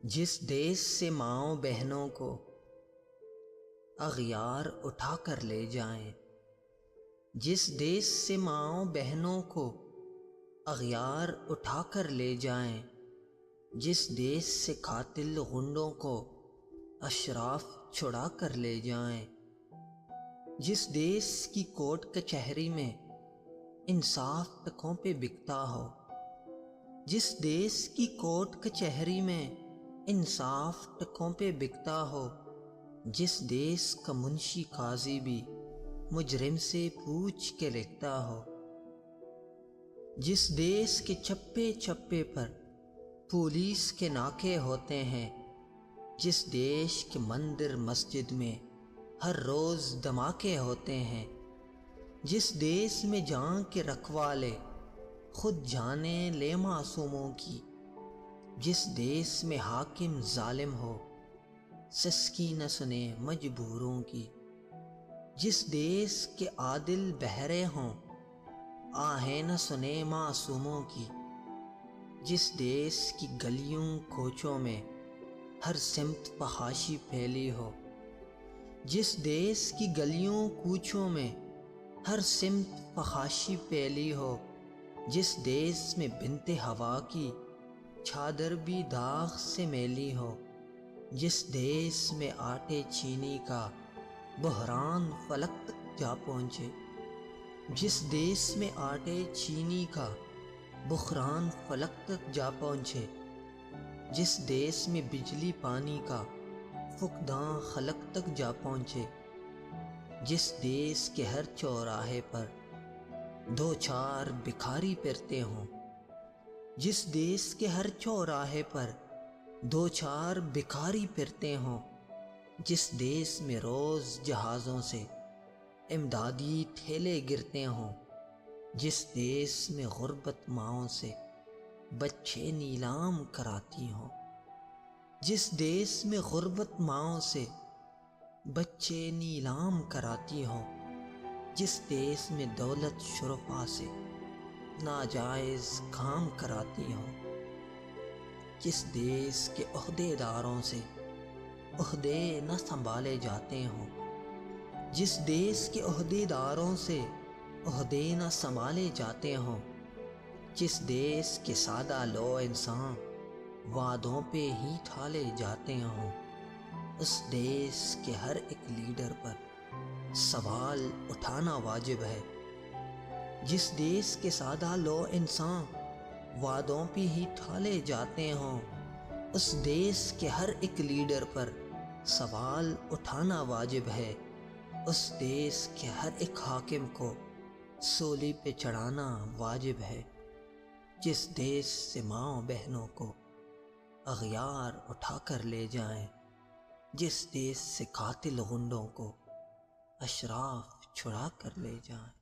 جس دیس سے ماؤں بہنوں کو اغیار اٹھا کر لے جائیں، جس دیس سے ماؤں بہنوں کو اغیار اٹھا کر لے جائیں، جس دیس سے قاتل غنڈوں کو اشراف چھڑا کر لے جائیں، جس دیس کی کورٹ کچہری میں انصاف ٹکوں پہ بکتا ہو، جس دیس کی کورٹ کچہری میں انصاف ٹکوں پہ بکتا ہو، جس دیس کا منشی قاضی بھی مجرم سے پوچھ کے لکھتا ہو، جس دیس کے چپے چپے پر پولیس کے ناکے ہوتے ہیں، جس دیش کے مندر مسجد میں ہر روز دھماکے ہوتے ہیں، جس دیس میں جان کے رکھوالے خود جانیں لے معصوموں کی، جس دیس میں حاکم ظالم ہو سسکی نہ سنے مجبوروں کی، جس دیس کے عادل بہرے ہوں آہیں نہ سنے معصوموں کی، جس دیس کی گلیوں کوچوں میں ہر سمت فحاشی پھیلی ہو، جس دیس کی گلیوں کوچوں میں ہر سمت فحاشی پھیلی ہو، جس دیس میں بنت ہوا کی چادر بھی داغ سے میلی ہو، جس دیس میں آٹے چینی کا بحران فلک تک جا پہنچے، جس دیس میں آٹے چینی کا بحران فلک تک جا پہنچے، جس دیس میں بجلی پانی کا فقدان خلق تک جا پہنچے، جس دیس کے ہر چوراہے پر دو چار بھکاری پھرتے ہوں، جس دیس کے ہر چوراہے پر دو چار بھکاری پھرتے ہوں، جس دیس میں روز جہازوں سے امدادی ٹھیلے گرتے ہوں، جس دیس میں غربت ماؤں سے بچے نیلام کراتی ہوں، جس دیس میں غربت ماؤں سے بچے نیلام کراتی ہوں، جس دیس میں دولت شرفا سے ناجائز کام کراتی ہوں، جس دیس کے عہدے داروں سے عہدے نہ سنبھالے جاتے ہوں، جس دیس کے عہدے داروں سے عہدے نہ سنبھالے جاتے ہوں، جس دیس کے سادہ لو انسان وعدوں پہ ہی ٹھالے جاتے ہوں، اس دیس کے ہر ایک لیڈر پر سوال اٹھانا واجب ہے، جس دیس کے سادہ لو انسان وعدوں پہ ہی ٹھالے جاتے ہوں، اس دیس کے ہر ایک لیڈر پر سوال اٹھانا واجب ہے، اس دیس کے ہر ایک حاکم کو سولی پہ چڑھانا واجب ہے، جس دیس سے ماؤں بہنوں کو اغیار اٹھا کر لے جائیں، جس دیس سے قاتل غنڈوں کو اشراف چھڑا کر لے جائیں۔